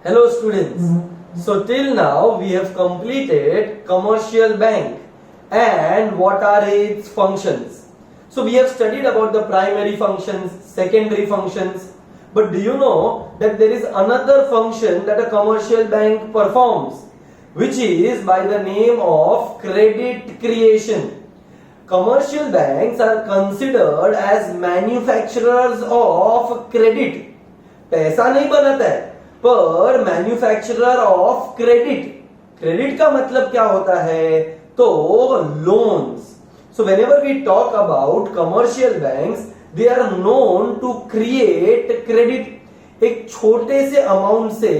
Hello students. So till now we have completed commercial bank and what are its functions. So we have studied about the primary functions, secondary functions, but do you know that there is another function that a commercial bank performs, which is by the name of credit creation. Commercial banks are considered as manufacturers of credit. पैसा नहीं बनाता है पर manufacturer of credit. Credit का मतलब क्या होता है? तो loans. So whenever we talk about commercial banks, they are known to create credit. एक छोटे से अमाउंट से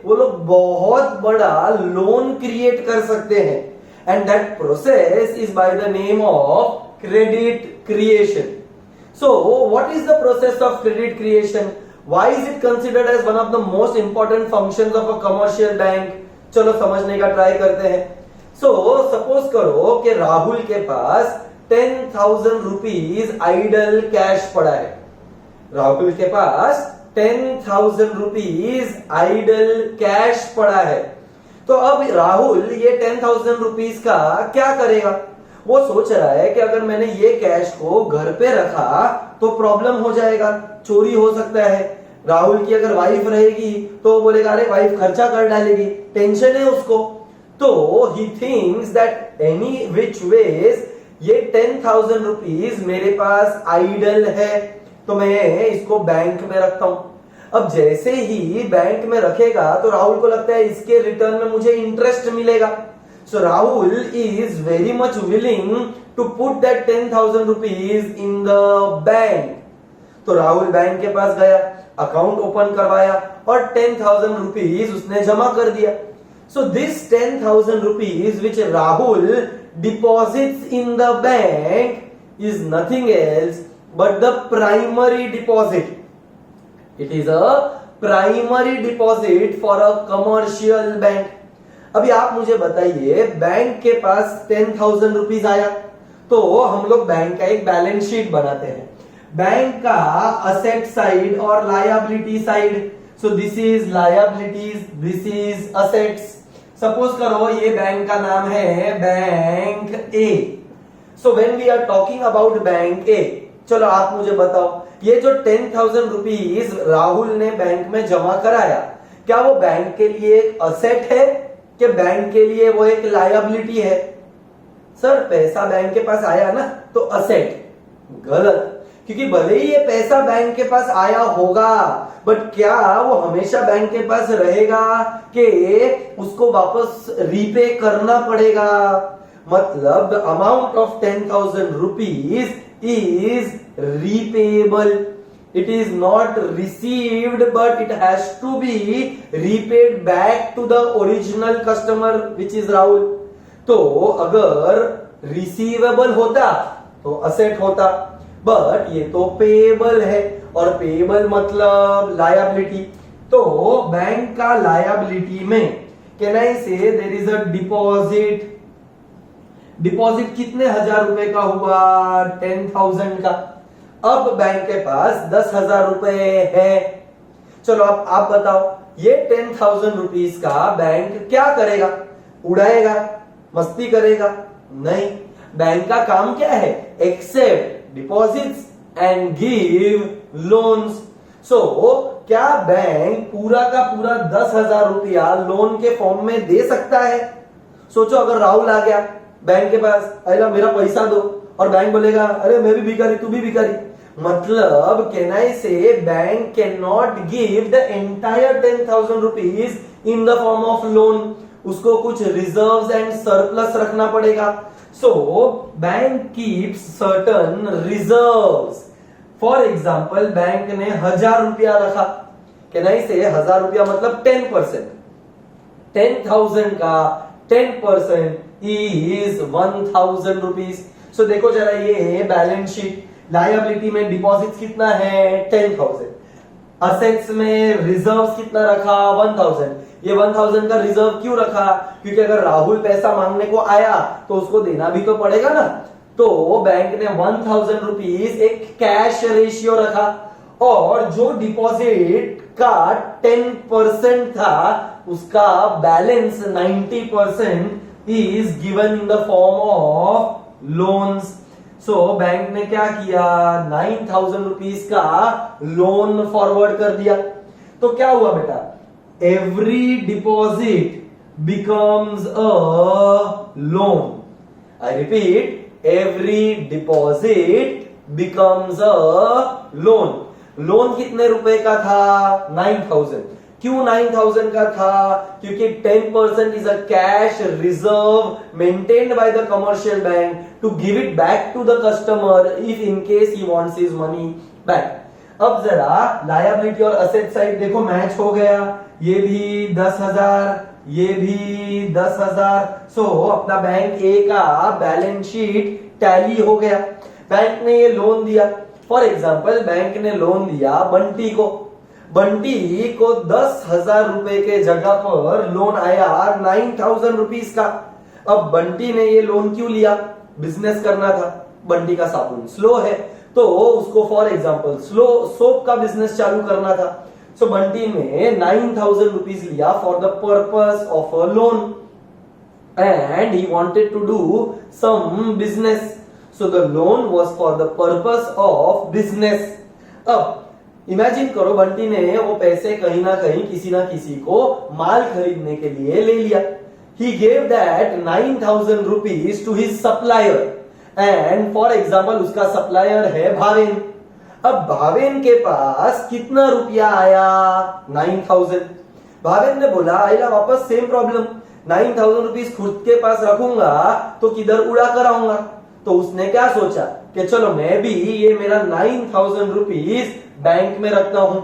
वो लोग बहुत बड़ा लोन क्रिएट कर सकते हैं, and that process is by the name of credit creation. So what is the process of credit creation? Why is it considered as one of the most important functions of a commercial bank? चलो समझने का try करते हैं. So suppose करो कि राहुल के पास 10,000 rupees idol cash पड़ा है. राहुल के पास 10,000 रुपीज आइडल कैश पड़ा है. तो अब राहुल ये 10,000 रुपीज का क्या करेगा? वो सोच रहा है कि अगर मैंने ये कैश को घर पे रखा तो प्रॉब्लम हो जाएगा, चोरी हो सकता है. राहुल की अगर वाइफ रहेगी तो बोलेगा अरे वाइफ खर्चा कर डालेगी, टेंशन है उसको. तो he thinks that any which ways ये 10,000 रुपीज मेरे पास आइडल है तो मैं इसको बैंक में रखता हूं. अब जैसे ही बैंक में रखेगा तो राहुल को लगता है इसके रिटर्न में मुझे इंटरेस्ट मिलेगा. So Rahul is very much willing to put that 10,000 rupees in the bank. तो राहुल बैंक के पास गया, अकाउंट ओपन करवाया और 10,000 रुपीज उसने जमा कर दिया. So this 10,000 rupees which Rahul deposits in the bank is nothing else but the primary deposit. It is a primary deposit for a commercial bank. अभी आप मुझे बताइए, बैंक के पास 10,000 रुपीज आया तो हम लोग बैंक का एक बैलेंस शीट बनाते हैं. बैंक का असेट साइड और liability side. So this is liabilities, this is assets. Suppose करो ये बैंक का नाम है bank A. So when we are talking about bank A, चलो आप मुझे बताओ ये जो 10,000 रुपीज राहुल ने बैंक में जमा कराया, क्या वो बैंक के लिए एक असेट है कि बैंक के लिए वो एक लायबिलिटी है? सर पैसा बैंक के पास आया ना तो असेट. गलत. क्योंकि भले ही ये पैसा बैंक के पास आया होगा बट क्या वो हमेशा बैंक के पास रहेगा कि उसको वापस रीपे करना पड़ेगा? मतलब the amount of 10,000 rupees is repayable. It is not received but it has to be repaid back to the original customer which is Rahul. तो अगर receivable होता तो asset होता, but ये तो payable है और payable मतलब liability. तो बैंक का liability में can I say there is a deposit. Deposit कितने हजार रुपए का हुआ? 10,000 का. अब बैंक के पास 10,000 रुपए है. चलो अब आप बताओ ये 10,000 रुपीज का बैंक क्या करेगा? उड़ाएगा, मस्ती करेगा? नहीं. बैंक का काम क्या है? Accept deposits and give loans. So क्या बैंक पूरा का पूरा 10,000 रुपया लोन के फॉर्म में दे सकता है? सोचो अगर राहुल आ गया बैंक के पास, अरे मेरा पैसा दो, और बैंक बोलेगा अरे मैं भी भिखारी, तू भी भिखारी. मतलब can I say bank can not give the entire 10,000 rupees in the form of loan. उसको कुछ रिजर्व्स एंड सरप्लस रखना पड़ेगा. So bank keeps certain reserves. For example bank ने 1,000 रुपया रखा. कैन आई से 1,000 रुपया मतलब 10%. 10,000 का 10% इज 1,000 रुपीज. सो देखो जरा ये बैलेंस शीट. लायबिलिटी में डिपॉजिट कितना है? 10,000. असेट्स में रिजर्व्स कितना रखा? 1,000. ये 1,000 का रिजर्व क्यों रखा? क्योंकि अगर राहुल पैसा मांगने को आया तो उसको देना भी तो पड़ेगा ना. तो बैंक ने 1,000 रुपीज एक कैश रेशियो रखा और जो डिपॉजिट का 10% था, उसका balance 90% is given in the form of loans. So bank ने क्या किया, 9,000 रुपीज का लोन फॉरवर्ड कर दिया। तो क्या हुआ बेटा, every deposit becomes a loan. I repeat, every deposit becomes a loan. Loan कितने रुपए का था, 9,000। क्यों 9,000 का था, क्योंकि 10% is a cash reserve maintained by the commercial bank to give it back to the customer if in case he wants his money back. अब जरा लायबिलिटी और असेट साइड देखो, मैच हो गया, ये भी 10,000, ये भी 10,000। सो अपना बैंक ए का बैलेंस शीट टैली हो गया। बैंक ने ये लोन दिया, फॉर एग्जांपल बैंक ने लोन दिया बंटी को 10,000 रुपए के जगह पर लोन आया 9,000 रुपीज का। अब बंटी ने ये लोन क्यों लिया, बिजनेस करना था, बंटी का साबुन स्लो है तो उसको फॉर एग्जांपल सोप का बिजनेस चालू करना था। सो बंटी ने 9,000 रुपीज लिया for the purpose of a loan and he wanted to do some business. So the loan was for the purpose of business. अब इमेजिन करो बंटी ने वो पैसे कहीं ना कहीं किसी ना किसी को माल खरीदने के लिए ले लिया। He gave that 9,000 rupees to his supplier and for example उसका सप्लायर है भावेन। अब भावेन के पास कितना रुपया आया, 9,000। भावेन ने बोला आइला वापस सेम प्रॉब्लम, 9,000 रुपीज खुद के पास रखूंगा तो किधर उड़ा कर आऊंगा। तो उसने क्या सोचा कि चलो मैं भी ये मेरा 9,000 रुपीज बैंक में रखता हूं।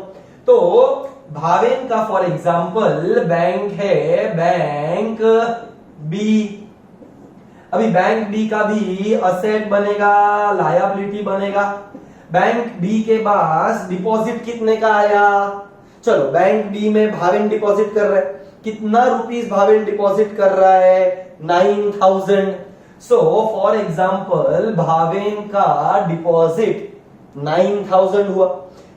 तो भावेन का फॉर एग्जाम्पल बैंक है बैंक बी। अभी बैंक बी का भी असेट बनेगा, लायबिलिटी बनेगा। बैंक बी के पास डिपॉजिट कितने का आया, चलो बैंक बी में भावेन डिपॉजिट कर रहा है, कितना रुपीस भावेन डिपॉजिट कर रहा है, 9,000। सो फॉर एग्जाम्पल भावेन का डिपॉजिट 9,000 हुआ।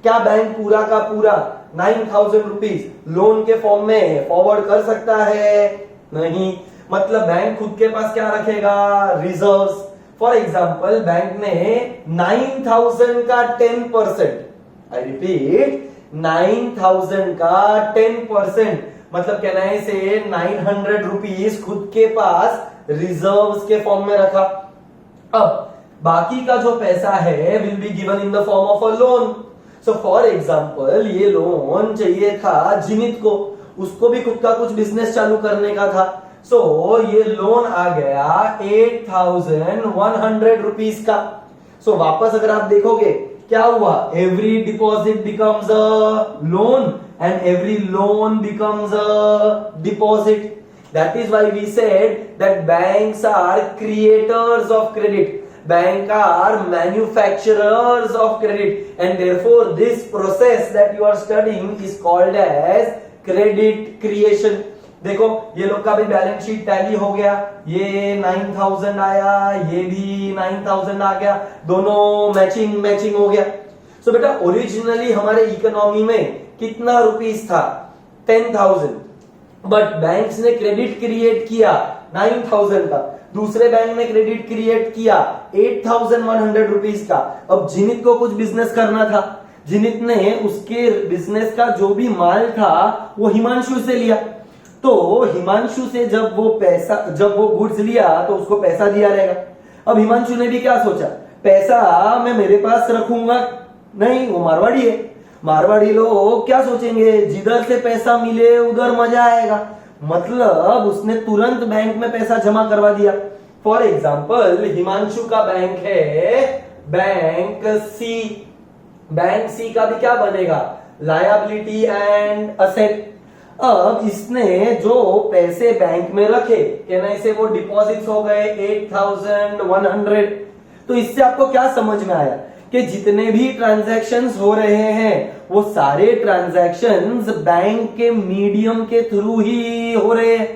क्या बैंक पूरा का पूरा 9,000 रुपीज लोन के फॉर्म में फॉरवर्ड कर सकता है, नहीं। मतलब बैंक खुद के पास क्या रखेगा, रिजर्व्स। फॉर एग्जांपल बैंक ने 9,000 का 10%, आई रिपीट 9,000 का 10%, मतलब कहने से 900 रुपीज खुद के पास रिजर्व्स के फॉर्म में रखा। अब बाकी का जो पैसा है will be given in the form of a loan. So for example ये लोन चाहिए था जिनित को, उसको भी खुद का कुछ बिजनेस चालू करने का था। सो ये लोन आ गया 8,100 रुपीज का। सो वापस अगर आप देखोगे क्या हुआ, every deposit becomes a loan and every loan becomes a deposit. That is why we said that banks are creators of credit, bank are manufacturers of credit and therefore this process that you are studying is called as credit creation। देखो ये लोग का भी balance sheet tally हो गया, ये 9,000 आया, ये भी 9,000 आ गया, दोनों मैचिंग हो गया। सो बेटा ओरिजिनली हमारे इकोनॉमी में कितना रुपीस था, 10,000, बट बैंक्स ने क्रेडिट क्रिएट किया 9,000 का, दूसरे बैंक ने क्रेडिट क्रिएट किया 8,100 रुपीज का। अब जिनित को कुछ बिजनेस करना था, जिनित ने उसके बिजनेस का जो भी माल था वो हिमांशु से लिया। तो हिमांशु से जब वो गुड्स लिया तो उसको पैसा दिया रहेगा। अब हिमांशु ने भी क्या सोचा, पैसा मैं मेरे पास रखूंगा नहीं, वो मारवाड़ी है, मारवाड़ी लोग क्या सोचेंगे, जिधर से पैसा मिले उधर मजा आएगा, मतलब उसने तुरंत बैंक में पैसा जमा करवा दिया। फॉर एग्जाम्पल हिमांशु का बैंक है बैंक सी। बैंक सी का भी क्या बनेगा, लायबिलिटी एंड असेट। अब इसने जो पैसे बैंक में रखे कहना से वो डिपॉजिट्स हो गए 8,100। तो इससे आपको क्या समझ में आया कि जितने भी ट्रांजैक्शंस हो रहे हैं वो सारे ट्रांजैक्शंस बैंक के मीडियम के थ्रू ही हो रहे हैं।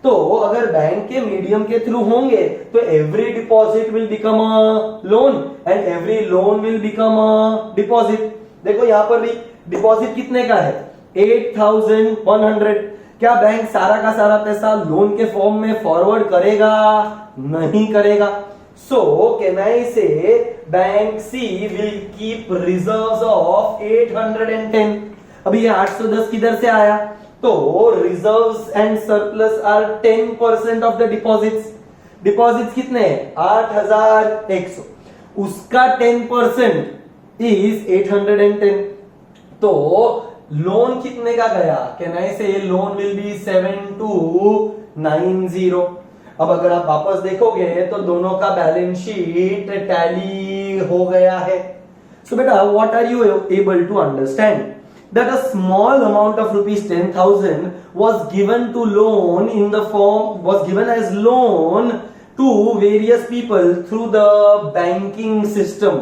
तो अगर बैंक के मीडियम के थ्रू होंगे तो every deposit will become a loan and every loan will become a deposit. देखो यहां पर भी डिपॉजिट कितने का है, 8,100। क्या बैंक सारा का सारा पैसा लोन के फॉर्म में फॉरवर्ड करेगा? नहीं करेगा। सो can I say bank C will keep reserves of 810। अभी ये 810 किधर से आया? तो reserves and surplus are 10% of the deposits. Deposits कितने हैं? 8,100, उसका 10% इज 810। तो लोन कितने का गया? कैन आई से लोन विल बी 7290। अब अगर आप वापस देखोगे तो दोनों का बैलेंस शीट टैली हो गया है। सो बेटा what are you able to understand? That a small amount of rupees 10,000 was given to loan in the form, was given as loan to various people through the banking system.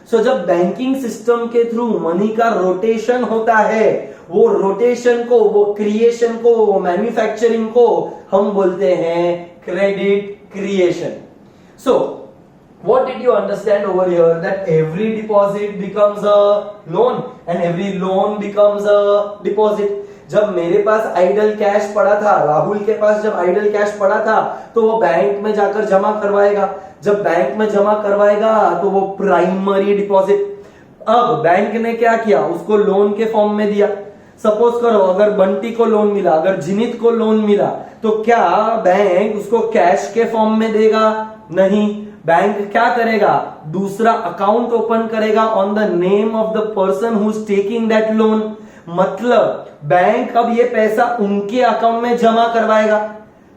So जब banking system के through money का rotation होता है, वो rotation को, वो creation को, वो मैन्युफैक्चरिंग को हम बोलते हैं credit creation. So what did you understand over here? That every deposit becomes a loan and every loan becomes a deposit. जब मेरे पास आइडल कैश पड़ा था, राहुल के पास जब आइडल कैश पड़ा था, तो वो बैंक में जाकर जमा करवाएगा। जब बैंक में जमा करवाएगा तो वो प्राइमरी डिपॉजिट। अब बैंक ने क्या किया? उसको लोन के फॉर्म में दिया। सपोज करो अगर बंटी को लोन मिला, अगर जिनित को लोन मिला, तो क्या बैंक उसको कैश के फॉर्म में देगा? नहीं। बैंक क्या करेगा? दूसरा अकाउंट ओपन करेगा on the name of the person who is taking that loan. मतलब बैंक अब ये पैसा उनके अकाउंट में जमा करवाएगा।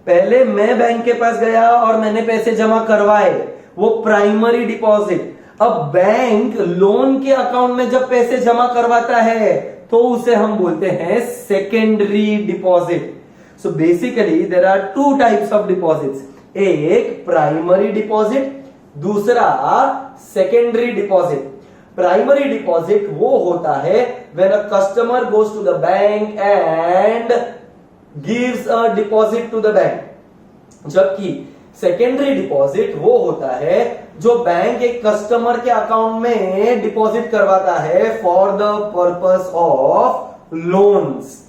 पहले मैं बैंक के पास गया और मैंने पैसे जमा करवाए, वो प्राइमरी डिपॉजिट। अब बैंक लोन के अकाउंट में जब पैसे जमा करवाता है तो उसे हम बोलते हैं secondary deposit. So basically there are two types of deposits, एक प्राइमरी डिपॉजिट, दूसरा सेकेंडरी डिपॉजिट। प्राइमरी डिपॉजिट वो होता है when a customer goes to the bank and gives a deposit to the bank. जबकि सेकेंडरी डिपॉजिट वो होता है जो बैंक एक कस्टमर के अकाउंट में डिपॉजिट करवाता है for the purpose of loans.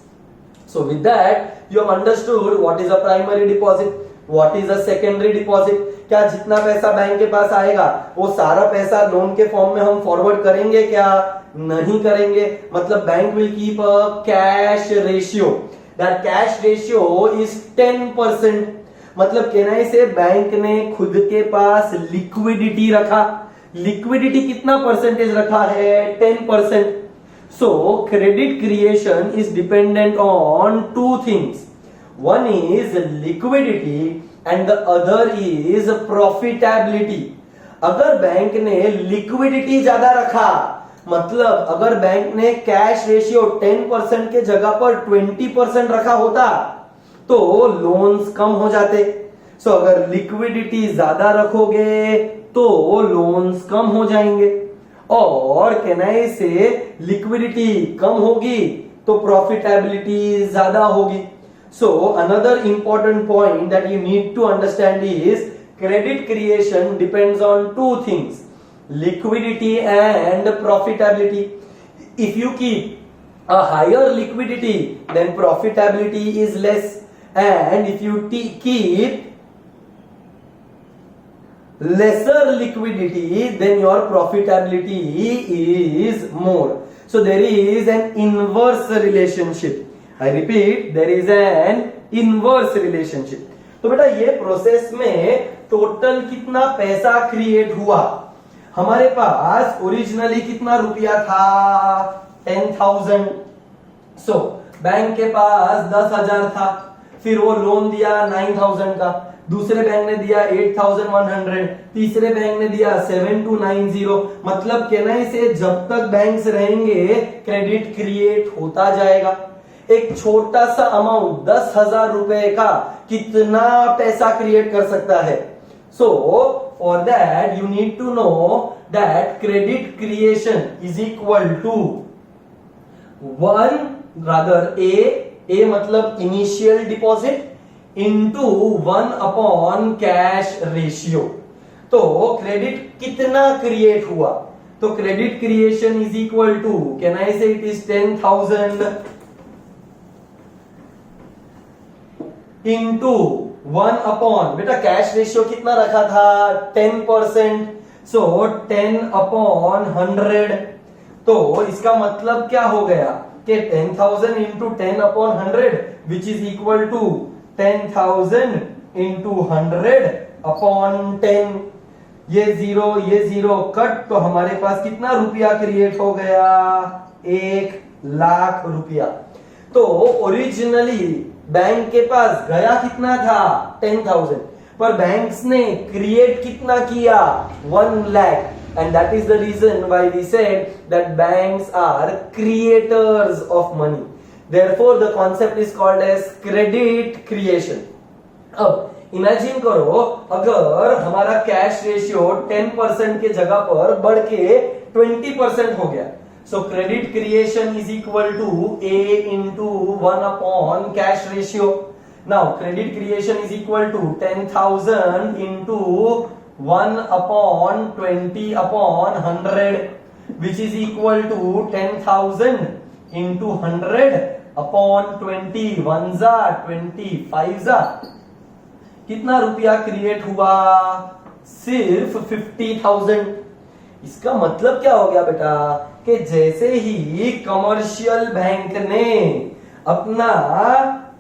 So with that you have understood what is a primary deposit, what is a secondary deposit। क्या जितना पैसा बैंक के पास आएगा वो सारा पैसा लोन के फॉर्म में हम फॉरवर्ड करेंगे? क्या नहीं करेंगे। मतलब bank will keep a cash ratio, that cash ratio is 10%। मतलब कहना से बैंक ने खुद के पास लिक्विडिटी रखा। लिक्विडिटी कितना परसेंटेज रखा है? 10%। So credit creation is dependent on two things. One is liquidity and the other is profitability. अगर बैंक ने लिक्विडिटी ज्यादा रखा, मतलब अगर बैंक ने कैश रेशियो 10% के जगह पर 20% रखा होता तो लोन्स कम हो जाते। सो अगर लिक्विडिटी ज्यादा रखोगे तो लोन्स कम हो जाएंगे, और कहना से लिक्विडिटी कम होगी तो प्रॉफिटेबिलिटी ज्यादा होगी। So another important point that you need to understand is credit creation depends on two things, liquidity and profitability. If you keep a higher liquidity then profitability is less, and if you keep lesser liquidity then your profitability is more. So there is an inverse relationship. I repeat, there is an inverse relationship. तो बेटा ये process में total कितना पैसा create हुआ? हमारे पास originally कितना रुपया था? 10,000। सो बैंक के पास 10,000 था, फिर वो लोन दिया 9,000 का, दूसरे बैंक ने दिया 8,100, तीसरे बैंक ने दिया 7,290। मतलब कहना से जब तक बैंक्स रहेंगे क्रेडिट क्रिएट होता जाएगा। एक छोटा सा अमाउंट 10,000 रुपए का कितना पैसा क्रिएट कर सकता है? सो for that you need to know that credit creation is equal to A मतलब initial deposit into 1 upon cash ratio। तो क्रेडिट कितना क्रिएट हुआ? तो credit creation is equal to, can I say it is 10,000 into 1 बेटा cash ratio कितना रखा था 10%, सो 10/100। तो इसका मतलब क्या हो गया कि 10,000 into 10/100 which is equal to 10,000 into 100/10। ये जीरो कट, तो हमारे पास कितना रुपया क्रिएट हो गया 1,00,000 रुपया। तो ओरिजिनली बैंक के पास गया कितना था 10,000, पर बैंक्स ने क्रिएट कितना किया 1,00,000, and that is the reason why we said that banks are creators of money. Therefore the concept is called as credit creation. अब इमेजिन करो अगर हमारा कैश रेशियो 10% के जगह पर बढ़ के 20% हो गया, so credit creation is equal to A into 1 upon cash ratio. Now credit creation is equal to 10,000 into 1/20/100 which is equal to 10,000 into 100/20 1 20 5 कितना रुपया क्रिएट हुआ सिर्फ 50,000। इसका मतलब क्या हो गया बेटा कि जैसे ही कमर्शियल बैंक ने अपना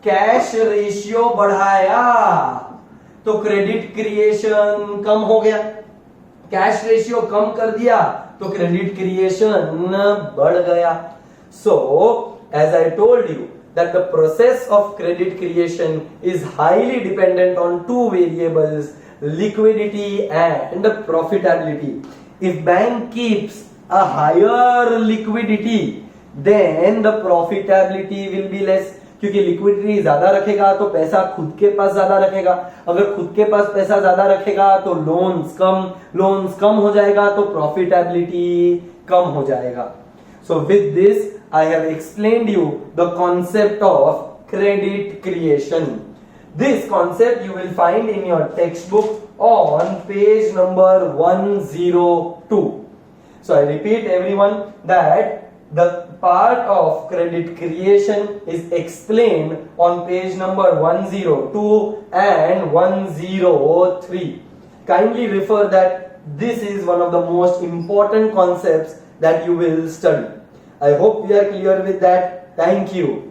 कैश रेशियो बढ़ाया तो क्रेडिट क्रिएशन कम हो गया, कैश रेशियो कम कर दिया तो क्रेडिट क्रिएशन बढ़ गया। So as I told you that the process of credit creation is highly dependent on two variables, liquidity and profitability. If bank keeps a higher liquidity, then the profitability will be less. क्योंकि liquidity ज्यादा रखेगा तो पैसा खुद के पास ज्यादा रखेगा, अगर खुद के पास पैसा ज्यादा रखेगा तो लोन्स कम हो जाएगा तो प्रॉफिटेबिलिटी कम हो जाएगा। So with this I have explained you the concept of credit creation. This concept you will find in your textbook on page number 102. So I repeat everyone that the part of credit creation is explained on page number 102 and 103. Kindly refer that this is one of the most important concepts that you will study. I hope we are clear with that. Thank you.